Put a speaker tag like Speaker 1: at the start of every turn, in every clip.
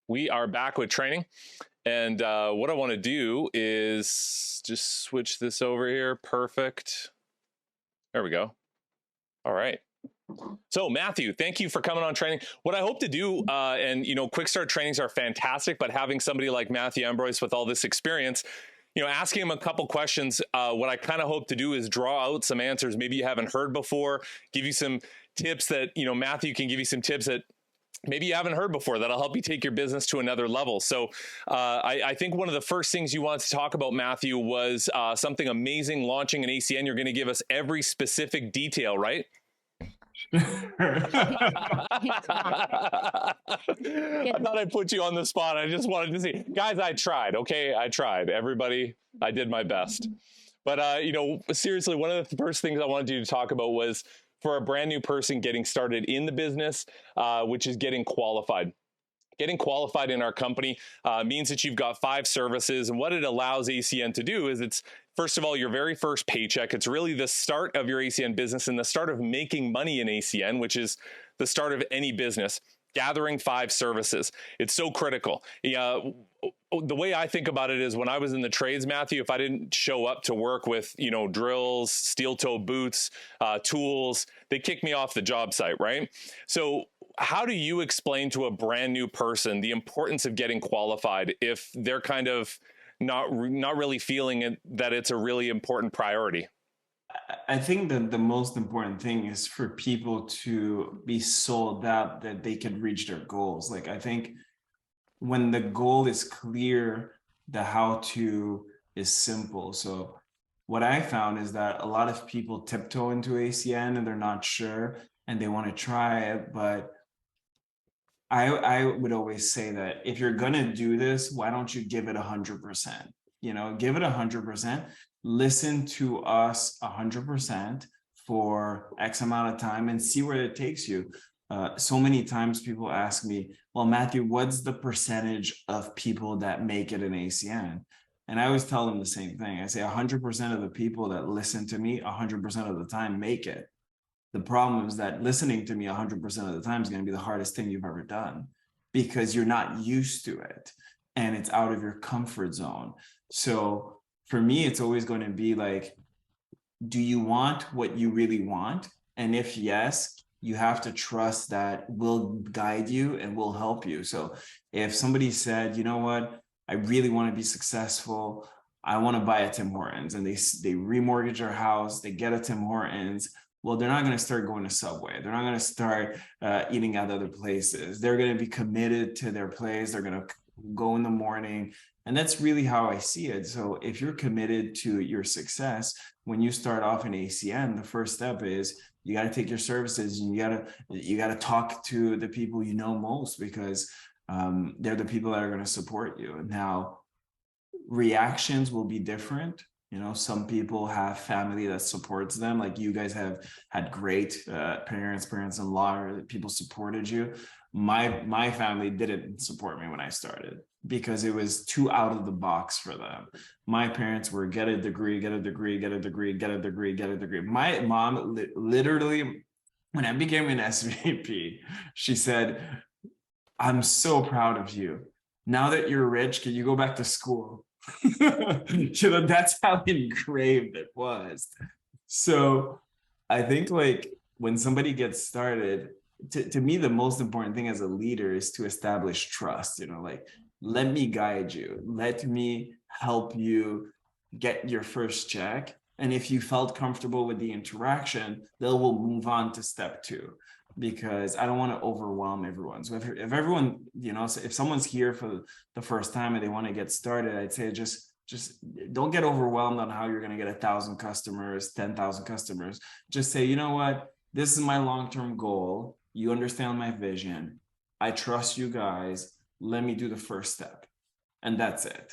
Speaker 1: We are back with training. And what I want to do is just switch this over here. Perfect. There we go. All right. So Matthew, thank you for coming on training. What I hope to do, and quick start trainings are fantastic, but having somebody like Mathieu Ambroise with all this experience, asking him a couple questions, what I kind of hope to do is draw out some answers maybe you haven't heard before, give you some tips that, Matthew can give you some tips that maybe you haven't heard before that'll help you take your business to another level. So I think one of the first things you wanted to talk about, Matthew, was something amazing, launching an ACN. You're going to give us every specific detail, right? I thought I'd put you on the spot. I just wanted to see. Guys, I tried, okay? I tried. Everybody, I did my best. But, seriously, one of the first things I wanted you to talk about was for a brand new person getting started in the business, which is getting qualified. Getting qualified in our company means that you've got 5 services, and what it allows ACN to do is it's, first of all, your very first paycheck. It's really the start of your ACN business and the start of making money in ACN, which is the start of any business. Gathering 5 services. It's so critical. The way I think about it is when I was in the trades, Matthew, if I didn't show up to work with, drills, steel toe boots, tools, they kicked me off the job site, right? So how do you explain to a brand new person the importance of getting qualified if they're kind of not really feeling it, that it's a really important priority?
Speaker 2: I think that the most important thing is for people to be sold out that they can reach their goals. Like, I think when the goal is clear, the how-to is simple. So what I found is that a lot of people tiptoe into ACN and they're not sure and they want to try it, but I would always say that if you're gonna do this, why don't you give it 100%? Give it 100%. Listen to us 100% for X amount of time and see where it takes you. So many times people ask me, well, Matthew, what's the percentage of people that make it in ACN? And I always tell them the same thing. I say 100% of the people that listen to me 100% of the time make it. The problem is that listening to me 100% of the time is going to be the hardest thing you've ever done because you're not used to it and it's out of your comfort zone. So for me, it's always going to be like, do you want what you really want? And if yes, you have to trust that we'll guide you and we'll help you. So if somebody said, you know what, I really want to be successful, I want to buy a Tim Hortons, and they remortgage their house, they get a Tim Hortons. Well, they're not going to start going to Subway. They're not going to start eating at other places. They're going to be committed to their place. They're going to go in the morning. And that's really how I see it. So if you're committed to your success, when you start off in ACN, the first step is you got to take your services and you got to talk to the people you know most, because they're the people that are going to support you. And now reactions will be different. Some people have family that supports them. Like you guys have had great parents-in-law, or people supported you. My family didn't support me when I started because it was too out of the box for them. My parents were get a degree, get a degree, get a degree, get a degree, get a degree. My mom literally, when I became an SVP, she said, I'm so proud of you. Now that you're rich, can you go back to school? That's how engraved it was. So I think like when somebody gets started, to me, the most important thing as a leader is to establish trust. Like, let me guide you, let me help you get your first check. And if you felt comfortable with the interaction, then we'll move on to step 2. Because I don't want to overwhelm everyone. So if everyone, if someone's here for the first time and they want to get started, I'd say just don't get overwhelmed on how you're going to get 1,000 customers, 10,000 customers. Just say, you know what, this is my long-term goal. You understand my vision. I trust you guys. Let me do the first step. And that's it.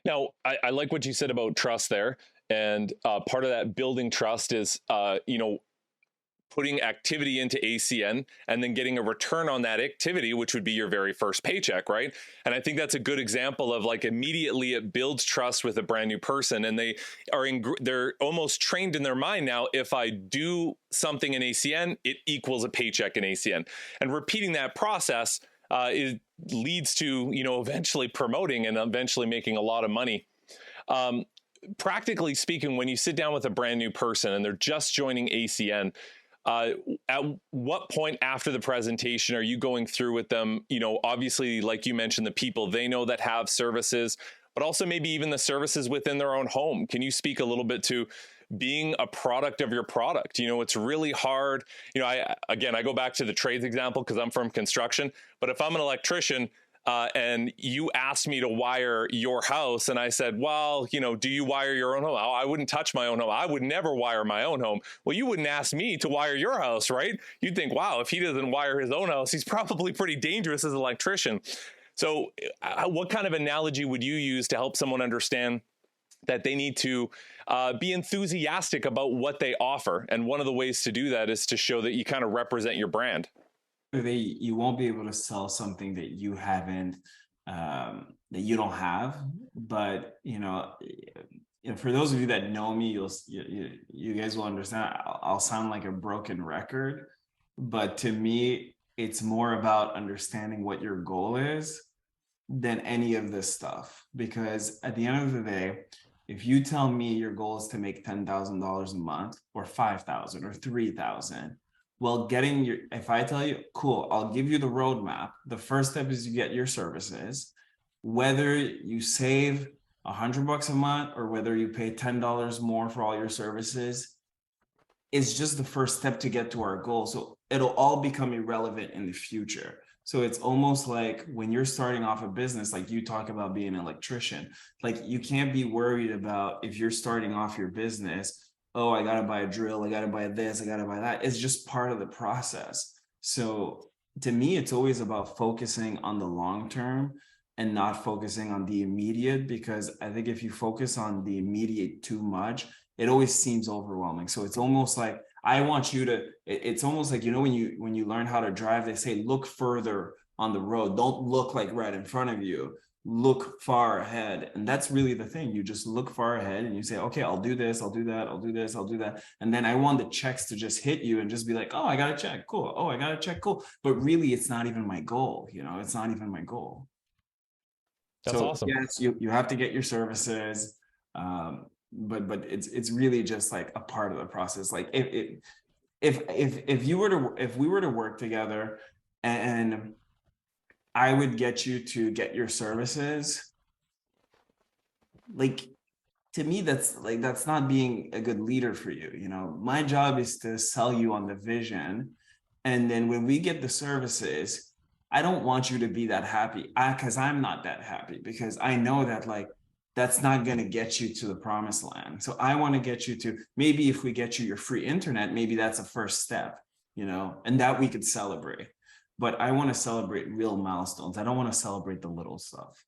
Speaker 1: Now, I like what you said about trust there. And part of that building trust is, putting activity into ACN and then getting a return on that activity, which would be your very first paycheck, right? And I think that's a good example of like immediately it builds trust with a brand new person, and they're almost trained in their mind now. If I do something in ACN, it equals a paycheck in ACN, and repeating that process it leads to, you know, eventually promoting and eventually making a lot of money. Practically speaking, when you sit down with a brand new person and they're just joining ACN, at what point after the presentation are you going through with them? You know, obviously, like you mentioned, the people they know that have services, but also maybe even the services within their own home. Can you speak a little bit to being a product of your product? You know, it's really hard. You know, I go back to the trades example because I'm from construction, but if I'm an electrician, and you asked me to wire your house, and I said, well, you know, do you wire your own home? Oh, I wouldn't touch my own home. I would never wire my own home. Well, you wouldn't ask me to wire your house, right? You'd think, wow, if he doesn't wire his own house, he's probably pretty dangerous as an electrician. So what kind of analogy would you use to help someone understand that they need to be enthusiastic about what they offer? And one of the ways to do that is to show that you kind of represent your brand.
Speaker 2: You won't be able to sell something that you haven't, that you don't have. But you know, for those of you that know me, you guys will understand. I'll sound like a broken record, but to me, it's more about understanding what your goal is than any of this stuff. Because at the end of the day, if you tell me your goal is to make $10,000 a month, or 5,000 or 3,000, well, if I tell you, cool, I'll give you the roadmap. The first step is you get your services. Whether you save $100 a month or whether you pay $10 more for all your services, it's just the first step to get to our goal. So it'll all become irrelevant in the future. So it's almost like when you're starting off a business, like you talk about being an electrician, like you can't be worried about if you're starting off your business, oh, I got to buy a drill, I got to buy this, I got to buy that. It's just part of the process. So to me, it's always about focusing on the long term and not focusing on the immediate, because I think if you focus on the immediate too much, it always seems overwhelming. So it's almost like, I want you to, it's almost like, you know, when you learn how to drive, they say, look further on the road. Don't look like right in front of you. Look far ahead. And that's really the thing. You just look far ahead and you say, okay, I'll do this, I'll do that, I'll do this, I'll do that. And then I want the checks to just hit you and just be like, oh, I got a check. Cool. Oh, I got a check. Cool. But really, it's not even my goal. You know, it's not even my goal.
Speaker 1: That's awesome.
Speaker 2: Yes, you have to get your services. But it's really just like a part of the process. Like if we were to work together and I would get you to get your services, like, to me, that's not being a good leader for you. You know, my job is to sell you on the vision. And then when we get the services, I don't want you to be that happy, because I'm not that happy, because I know that like, that's not going to get you to the promised land. So I want to get you to, maybe if we get you your free internet, maybe that's a first step, you know, and that we could celebrate. But I want to celebrate real milestones. I don't want to celebrate the little stuff.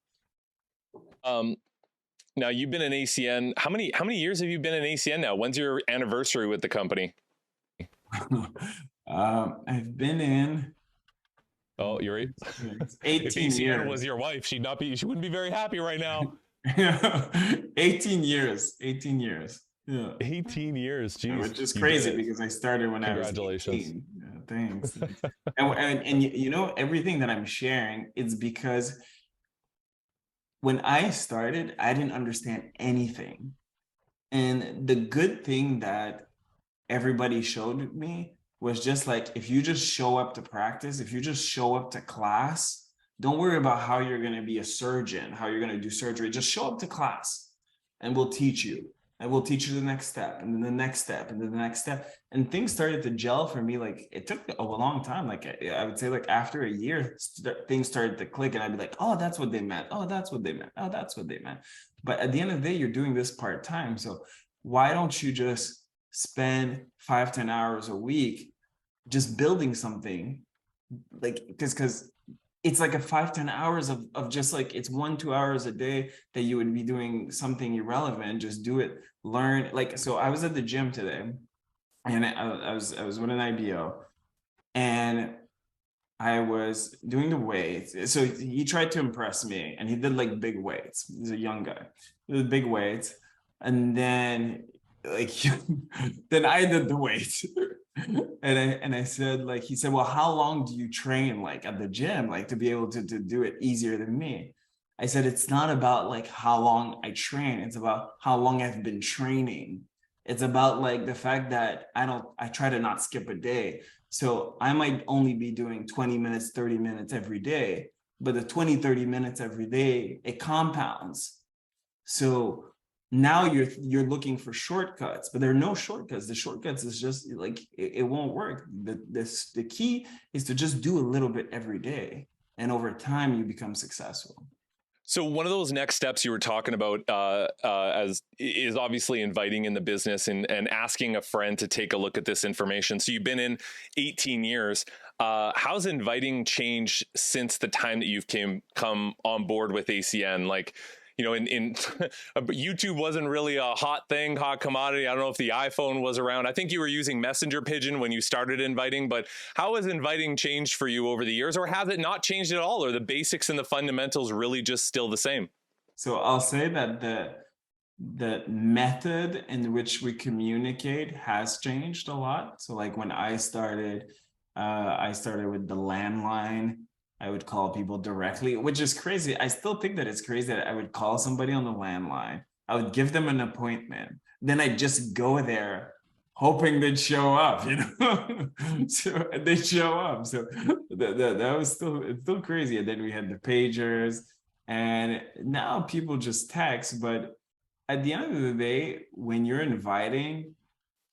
Speaker 1: Now you've been in ACN. How many years have you been in ACN now? When's your anniversary with the company?
Speaker 2: I've been in.
Speaker 1: Oh, you're
Speaker 2: 18
Speaker 1: if ACN
Speaker 2: years.
Speaker 1: was your wife, she wouldn't be very happy right now.
Speaker 2: 18 years. 18 years. Yeah.
Speaker 1: 18 years. Geez.
Speaker 2: Which is crazy because I started when I was 18.
Speaker 1: Congratulations.
Speaker 2: Yeah, thanks. and you know, everything that I'm sharing is because when I started, I didn't understand anything. And the good thing that everybody showed me was just like, if you just show up to practice, if you just show up to class, don't worry about how you're going to be a surgeon, how you're going to do surgery. Just show up to class and we'll teach you. And we'll teach you the next step, and then the next step, and then the next step. And things started to gel for me. Like, it took a long time. Like, I would say, like, after a year, things started to click, and I'd be like, oh, that's what they meant. Oh, that's what they meant. Oh, that's what they meant. But at the end of the day, you're doing this part-time. So why don't you just spend 5-10 hours a week just building something? Like, because it's like a 5-10 hours of just like, it's 1-2 hours a day that you would be doing something irrelevant. Just do it, learn. Like, so I was at the gym today and I was with an IBO and I was doing the weights. So he tried to impress me and he did like big weights. He's a young guy. He did big weights. And then like, then I did the weights. And I said, like, he said, well, how long do you train, like, at the gym, like, to be able to do it easier than me? I said, it's not about like how long I train, it's about how long I've been training. It's about like the fact that I try to not skip a day. So I might only be doing 20 minutes, 30 minutes every day, but the 20, 30 minutes every day, it compounds. So now you're looking for shortcuts, but there are no shortcuts. The shortcuts is just like it won't work. The key is to just do a little bit every day, and over time you become successful.
Speaker 1: So one of those next steps you were talking about as is obviously inviting in the business and asking a friend to take a look at this information. So you've been in 18 years. How's inviting changed since the time that you've come on board with ACN? Like, you know, in YouTube wasn't really a hot commodity. I don't know if the iPhone was around. I think you were using Messenger Pigeon when you started inviting, but how has inviting changed for you over the years, or has it not changed at all? Or the basics and the fundamentals really just still the same?
Speaker 2: So I'll say that the method in which we communicate has changed a lot. So like when I started with the landline. I would call people directly, which is crazy. I still think that it's crazy that I would call somebody on the landline. I would give them an appointment. Then I'd just go there hoping they'd show up, you know? So they show up. So that was still crazy. And then we had the pagers, and now people just text. But at the end of the day, when you're inviting,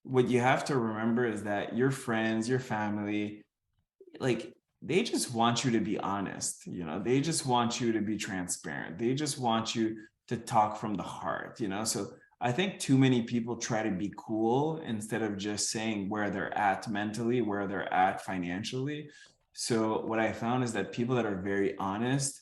Speaker 2: what you have to remember is that your friends, your family, like, they just want you to be honest, you know, they just want you to be transparent, they just want you to talk from the heart, you know. So I think too many people try to be cool instead of just saying where they're at mentally, where they're at financially. So what I found is that people that are very honest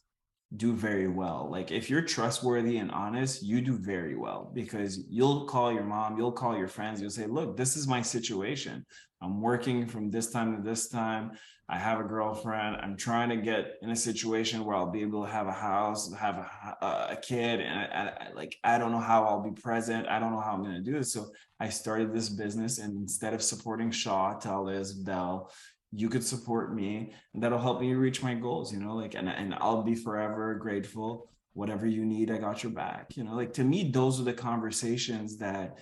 Speaker 2: do very well. Like if you're trustworthy and honest, you do very well, because you'll call your mom, you'll call your friends, you'll say, look, this is my situation. I'm working from this time to this time. I have a girlfriend. I'm trying to get in a situation where I'll be able to have a house, have a kid, and I don't know how I'll be present. I don't know how I'm going to do this. So I started this business, and instead of supporting Shaw, Telus, Bell, you could support me, and that'll help me reach my goals, you know, like, and I'll be forever grateful. Whatever you need, I got your back. You know, like, to me, those are the conversations that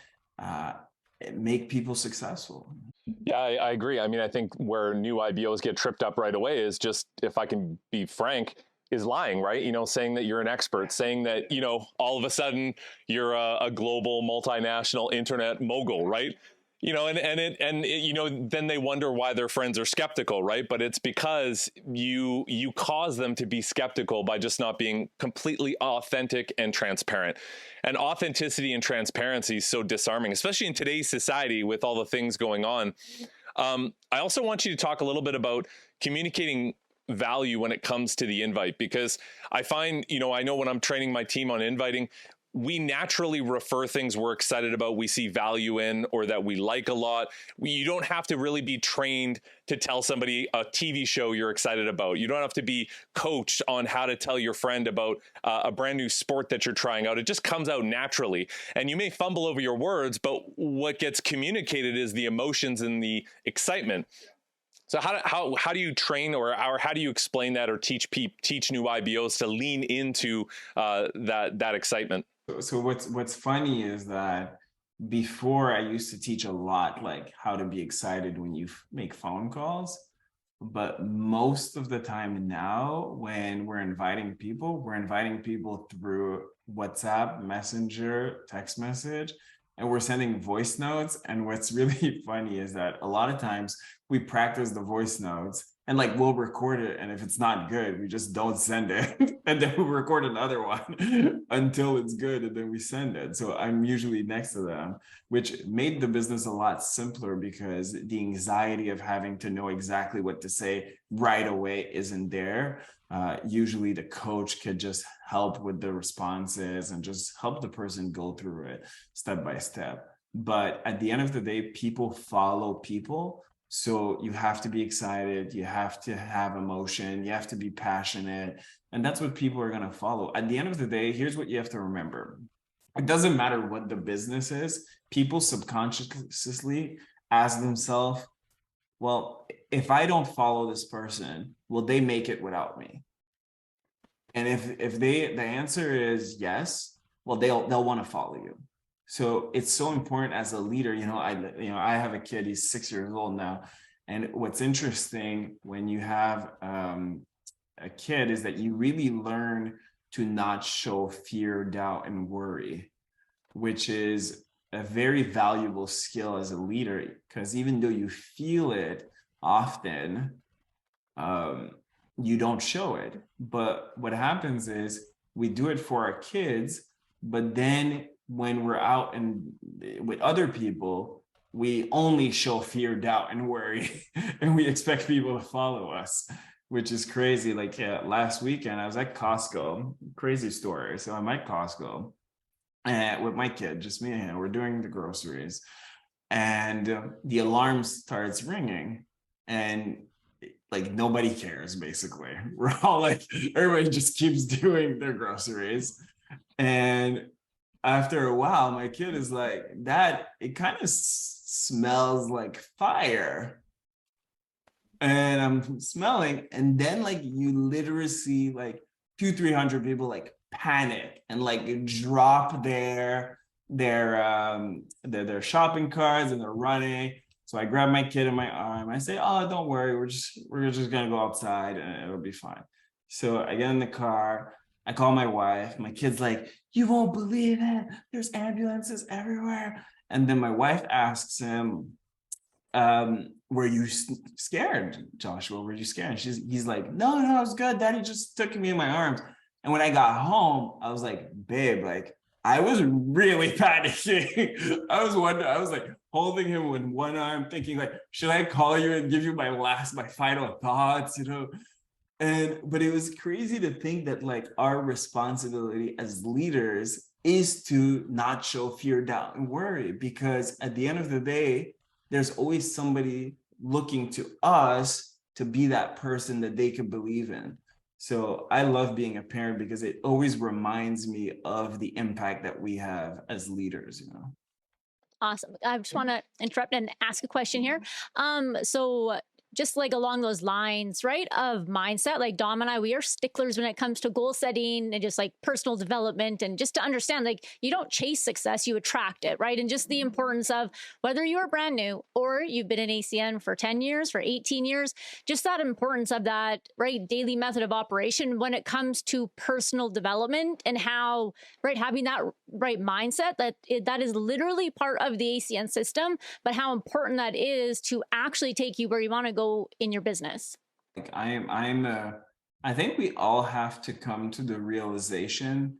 Speaker 2: make people successful.
Speaker 1: Yeah, I agree. I mean, I think where new IBOs get tripped up right away is just, if I can be frank, is lying, right? You know, saying that you're an expert, saying that, you know, all of a sudden you're a global multinational internet mogul, right? You know, you know, then they wonder why their friends are skeptical, right? But it's because you cause them to be skeptical by just not being completely authentic and transparent. And authenticity and transparency is so disarming, especially in today's society with all the things going on. I also want you to talk a little bit about communicating value when it comes to the invite, because I find, you know, I know when I'm training my team on inviting, we naturally refer things we're excited about, we see value in, or that we like a lot. You don't have to really be trained to tell somebody a TV show you're excited about. You don't have to be coached on how to tell your friend about a brand new sport that you're trying out. It just comes out naturally. And you may fumble over your words, but what gets communicated is the emotions and the excitement. So how do you train, or how do you explain that, or teach new IBOs to lean into that excitement?
Speaker 2: So what's funny is that before, I used to teach a lot, like how to be excited when you make phone calls. But most of the time now, when we're inviting people through WhatsApp, Messenger, text message, and we're sending voice notes. And what's really funny is that a lot of times we practice the voice notes, and like we'll record it, and if it's not good, we just don't send it. And then we'll record another one until it's good, and then we send it. So I'm usually next to them, which made the business a lot simpler, because the anxiety of having to know exactly what to say right away isn't there. Usually the coach could just help with the responses and just help the person go through it step by step. But at the end of the day, people follow people. So you have to be excited, you have to have emotion, you have to be passionate, and that's what people are going to follow. At the end of the day, here's what you have to remember. It doesn't matter what the business is, people subconsciously ask themselves, well, if I don't follow this person, will they make it without me? And if the answer is yes, well, they'll want to follow you. So it's so important as a leader. I have a kid, he's 6 years old now. And what's interesting when you have a kid is that you really learn to not show fear, doubt, and worry, which is a very valuable skill as a leader, because even though you feel it often, you don't show it. But what happens is we do it for our kids, but then when we're out and with other people, we only show fear, doubt, and worry, and we expect people to follow us, which is crazy. Like last weekend, I was at Costco, crazy story. So I'm at Costco and with my kid, just me and him, we're doing the groceries, and the alarm starts ringing, and like nobody cares. Basically, we're all like, everybody just keeps doing their groceries, and after a while, my kid is like, Dad, it kind of smells like fire. And I'm smelling, and then like you literally see like 200-300 people like panic and like drop their shopping carts, and they're running. So I grab my kid in my arm. I say, "Oh, don't worry, we're just gonna go outside and it'll be fine." So I get in the car. I call my wife. My kid's like, "You won't believe it. There's ambulances everywhere." And then my wife asks him, "Were you scared, Joshua? Were you scared?" And he's like, "No, I was good. Daddy just took me in my arms." And when I got home, I was like, "Babe, like I was really panicking." I was wondering, I was like holding him with one arm, thinking like, should I call you and give you my final thoughts, but it was crazy to think that like our responsibility as leaders is to not show fear, doubt, and worry, because at the end of the day, there's always somebody looking to us to be that person that they can believe in. So I love being a parent because it always reminds me of the impact that we have as leaders.
Speaker 3: Awesome. I just want to interrupt and ask a question here. So just like along those lines, right, of mindset, like Dom and I, we are sticklers when it comes to goal setting and just like personal development, and just to understand, like, you don't chase success, you attract it, right? And just the importance of whether you're brand new or you've been in ACN for 10 years, for 18 years, just that importance of that, right, daily method of operation when it comes to personal development, and how, right, having that right mindset that is literally part of the ACN system, but how important that is to actually take you where you want to go in your business.
Speaker 2: Like I think we all have to come to the realization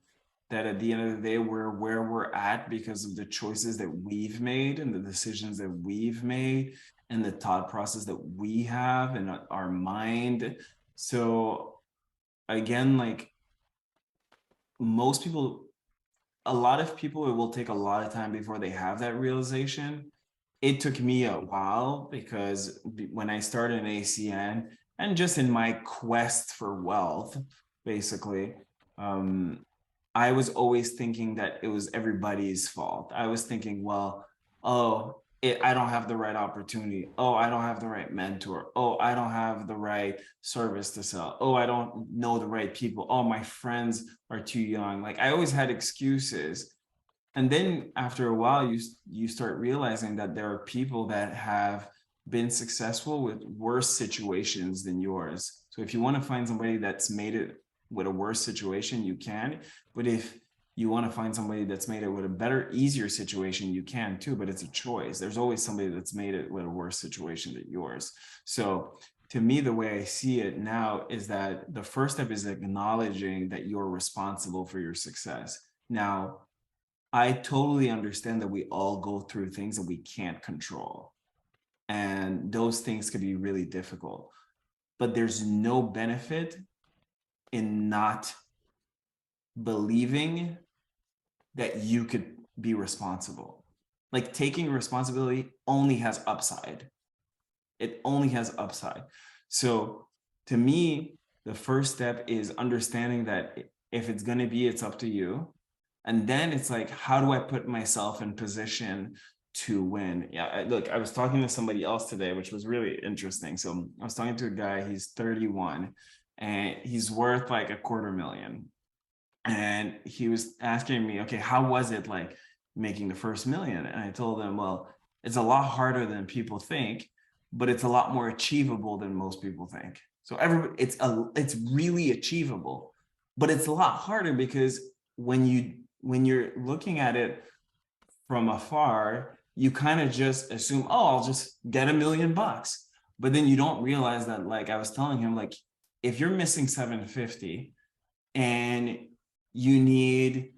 Speaker 2: that at the end of the day, we're where we're at because of the choices that we've made and the decisions that we've made and the thought process that we have in our mind. So again, like most people, a lot of people, it will take a lot of time before they have that realization. It took me a while because when I started in ACN and just in my quest for wealth, basically, I was always thinking that it was everybody's fault. I was thinking, well, I don't have the right opportunity. Oh, I don't have the right mentor. Oh, I don't have the right service to sell. Oh, I don't know the right people. Oh, my friends are too young. Like I always had excuses. And then after a while, you start realizing that there are people that have been successful with worse situations than yours. So if you want to find somebody that's made it with a worse situation, you can. But if you want to find somebody that's made it with a better, easier situation, you can too. But it's a choice. There's always somebody that's made it with a worse situation than yours. So to me, the way I see it now is that the first step is acknowledging that you're responsible for your success. Now, I totally understand that we all go through things that we can't control. And those things can be really difficult. But there's no benefit in not believing that you could be responsible. Like taking responsibility only has upside. It only has upside. So to me, the first step is understanding that if it's going to be, it's up to you. And then it's like, how do I put myself in position to win. Yeah, look, I was talking to somebody else today, which was really interesting. So I was talking to a guy, he's 31 and he's worth like $250,000. And he was asking me, okay, how was it like making the first million? And I told him, well, it's a lot harder than people think, but it's a lot more achievable than most people think. So it's really achievable, but it's a lot harder because when you're looking at it from afar, you kind of just assume, oh, I'll just get $1 million. But then you don't realize that, like I was telling him, like if you're missing 750 and you need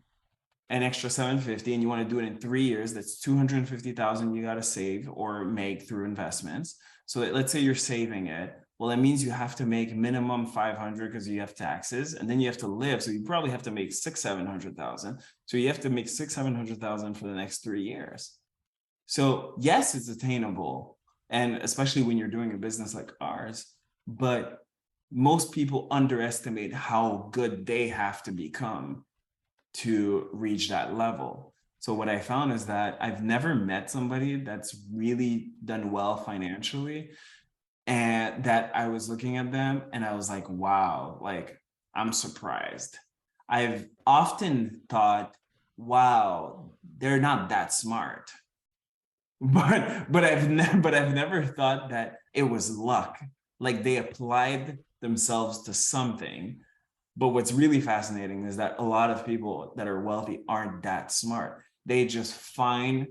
Speaker 2: an extra 750 and you want to do it in 3 years, that's 250,000 you got to save or make through investments. So let's say you're saving it. Well, that means you have to make minimum 500 because you have taxes, and then you have to live. So you probably have to make 600,000-700,000. So you have to make 600,000-700,000 for the next 3 years. So yes, it's attainable, and especially when you're doing a business like ours, but most people underestimate how good they have to become to reach that level. So what I found is that I've never met somebody that's really done well financially, and that I was looking at them and I was like, wow, like I'm surprised. I've often thought, wow, they're not that smart. But I've never thought that it was luck. Like they applied themselves to something. But what's really fascinating is that a lot of people that are wealthy aren't that smart. They just find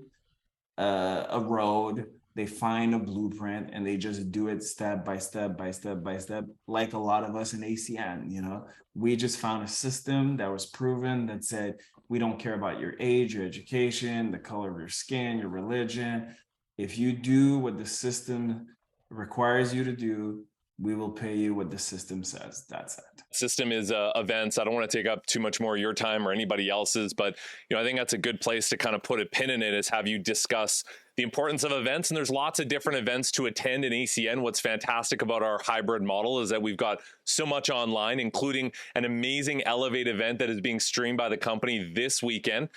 Speaker 2: a road, they find a blueprint, and they just do it step by step by step by step, like a lot of us in ACN. You know, we just found a system that was proven that said, we don't care about your age, your education, the color of your skin, your religion. If you do what the system requires you to do, we will pay you what the system says. That's it.
Speaker 1: System is events. I don't want to take up too much more of your time or anybody else's, but I think that's a good place to kind of put a pin in it, is have you discuss the importance of events. And there's lots of different events to attend in ACN. What's fantastic about our hybrid model is that we've got so much online, including an amazing Elevate event that is being streamed by the company this weekend.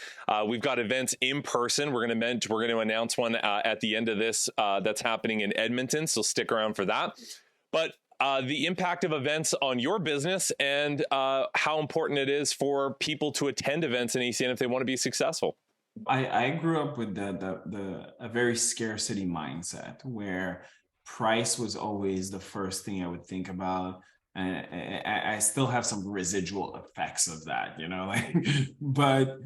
Speaker 1: We've got events in person. We're going to announce one at the end of this that's happening in Edmonton. So stick around for that. But the impact of events on your business and how important it is for people to attend events in ACN if they want to be successful.
Speaker 2: I grew up with a very scarcity mindset where price was always the first thing I would think about. And I still have some residual effects of that, but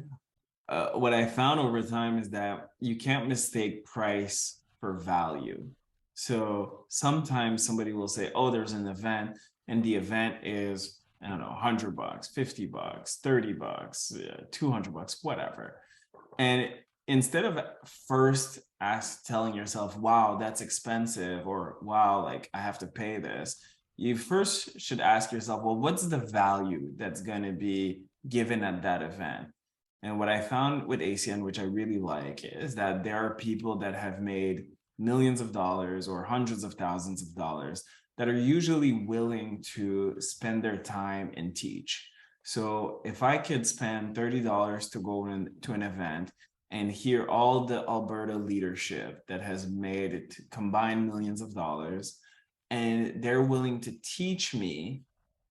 Speaker 2: what I found over time is that you can't mistake price for value. So sometimes somebody will say, oh, there's an event, and the event is, I don't know, $100, $50, $30, $200, whatever. And instead of first telling yourself, wow, that's expensive, or wow, like I have to pay this, you first should ask yourself, well, what's the value that's going to be given at that event? And what I found with ACN, which I really like, is that there are people that have made millions of dollars or hundreds of thousands of dollars that are usually willing to spend their time and teach. So if I could spend $30 to go to an event and hear all the Alberta leadership that has made it to combine millions of dollars, and they're willing to teach me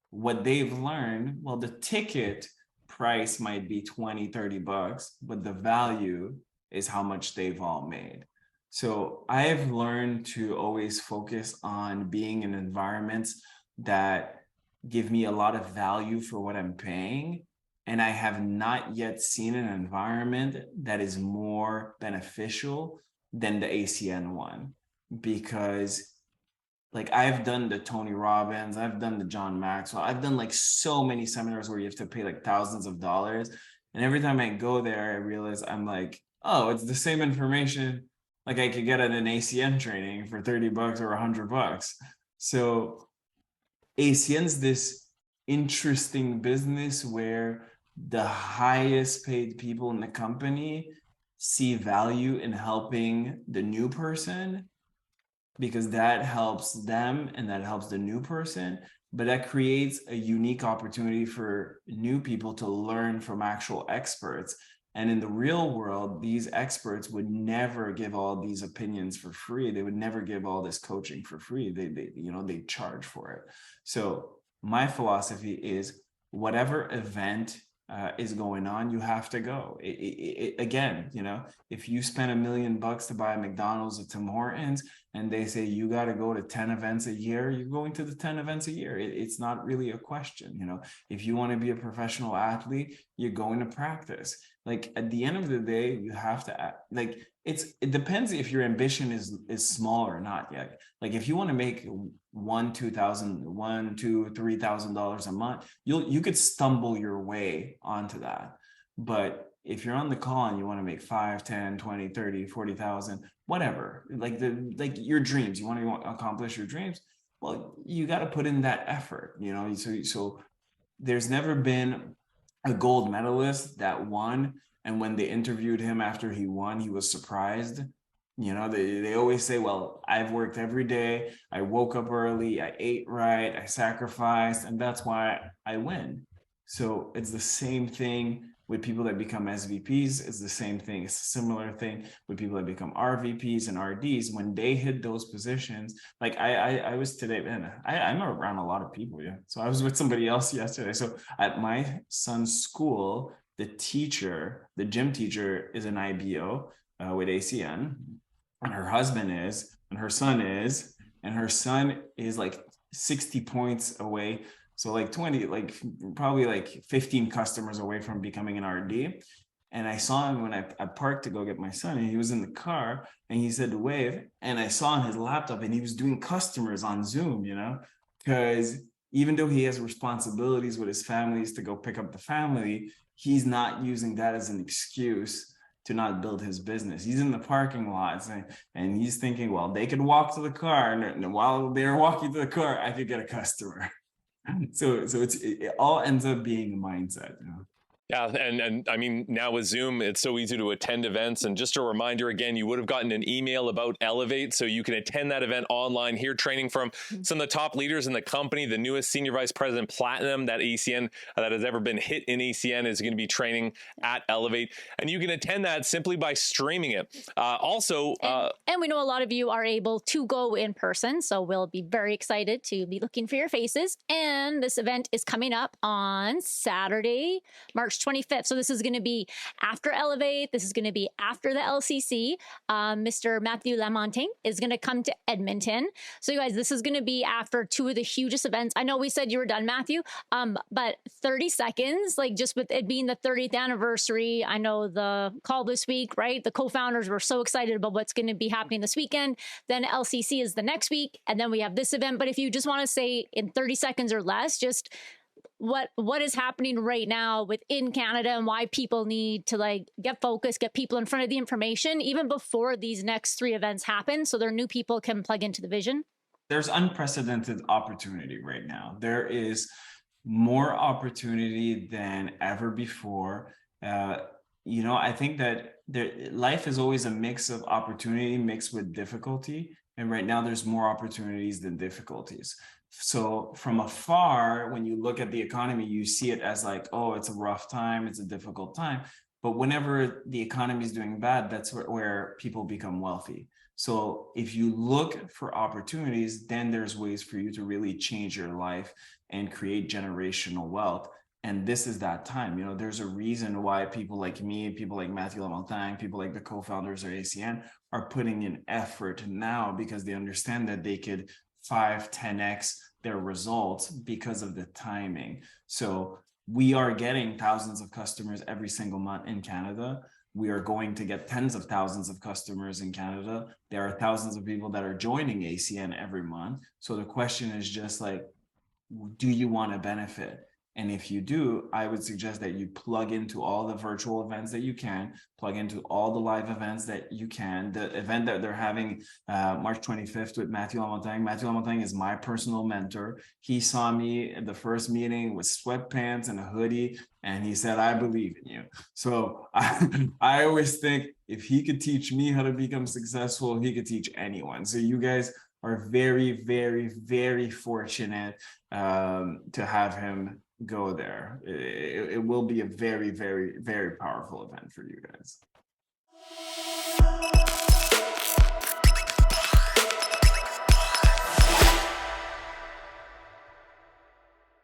Speaker 2: what they've learned, well, the ticket price might be $20-$30, but the value is how much they've all made. So I've learned to always focus on being in environments that give me a lot of value for what I'm paying. And I have not yet seen an environment that is more beneficial than the ACN one, because like I've done the Tony Robbins, I've done the John Maxwell, I've done like so many seminars where you have to pay like thousands of dollars. And every time I go there, I realize I'm like, oh, it's the same information like I could get at an ACN training for $30 or $100. So ACN's this interesting business where the highest paid people in the company see value in helping the new person, because that helps them and that helps the new person. But that creates a unique opportunity for new people to learn from actual experts. And in the real world, these experts would never give all these opinions for free. They would never give all this coaching for free. They charge for it. So my philosophy is whatever event is going on, you have to go. Again, if you spend $1 million to buy a McDonald's or Tim Hortons, and they say you got to go to 10 events a year, you're going to the 10 events a year. It's not really a question. If you want to be a professional athlete, you're going to practice. Like at the end of the day, you have to act like it depends if your ambition is small or not yet. Like if you want to make $3,000 a month, you could stumble your way onto that. But if you're on the call and you want to make 5, 10, 20, 30, 40,000, whatever, like your dreams, you want to accomplish your dreams, well, you got to put in that effort, so there's never been a gold medalist that won, and when they interviewed him after he won, he was surprised. They always say, well, I've worked every day, I woke up early, I ate right, I sacrificed, and that's why I win. So it's the same thing with people that become SVPs. It's the same thing. It's a similar thing with people that become RVPs and RDs. When they hit those positions, like I was today, man, I'm around a lot of people. Yeah. So I was with somebody else yesterday. So at my son's school, the gym teacher is an IBO with ACN, and her husband is, and her son is, and her son is like 60 points away. So like 20, probably 15 customers away from becoming an RD. And I saw him when I parked to go get my son, and he was in the car and he said to wave. And I saw on his laptop and he was doing customers on Zoom, because even though he has responsibilities with his families to go pick up the family, he's not using that as an excuse to not build his business. He's in the parking lot and he's thinking, well, they could walk to the car, and while they're walking to the car, I could get a customer. So it all ends up being a mindset.
Speaker 1: Yeah, and I mean, now with Zoom, it's so easy to attend events. And just a reminder, again, you would have gotten an email about Elevate, so you can attend that event online, hear training from some of the top leaders in the company. The newest Senior Vice President Platinum that ACN that has ever been hit in ACN is going to be training at Elevate. And you can attend that simply by streaming it. And
Speaker 3: we know a lot of you are able to go in person, so we'll be very excited to be looking for your faces. And this event is coming up on Saturday, March 25th. So this is going to be after Elevate. This is going to be after the LCC. Mr. Mathieu is going to come to Edmonton. So you guys, this is going to be after two of the hugest events. I know we said you were done, Mathieu, but 30 seconds, like just with it being the 30th anniversary. I know the call this week, right? The co-founders were so excited about what's going to be happening this weekend. Then LCC is the next week. And then we have this event. But if you just want to say in 30 seconds or less, just what is happening right now within Canada and why people need to get focused, get people in front of the information even before these next three events happen, so their new people can plug into the vision.
Speaker 2: There's unprecedented opportunity right now. There is more opportunity than ever before. I think that life is always a mix of opportunity mixed with difficulty. And right now there's more opportunities than difficulties. So from afar, when you look at the economy, you see it as oh, it's a rough time, it's a difficult time. But whenever the economy is doing bad, that's where people become wealthy. So if you look for opportunities, then there's ways for you to really change your life and create generational wealth. And this is that time. There's a reason why people like me, people like Mathieu Lamontagne, people like the co-founders of ACN are putting in effort now, because they understand that they could 5-10x their results because of the timing. So we are getting thousands of customers every single month in Canada. We are going to get tens of thousands of customers in Canada. There are thousands of people that are joining ACN every month. So the question is just do you want to benefit? And if you do, I would suggest that you plug into all the virtual events that you can, plug into all the live events that you can. The event that they're having March 25th with Mathieu Lamontagne. Mathieu Lamontagne is my personal mentor. He saw me at the first meeting with sweatpants and a hoodie, and he said, I believe in you. So I always think if he could teach me how to become successful, he could teach anyone. So you guys are very, very, very fortunate to have him go there. it will be a very, very, very powerful event for you guys.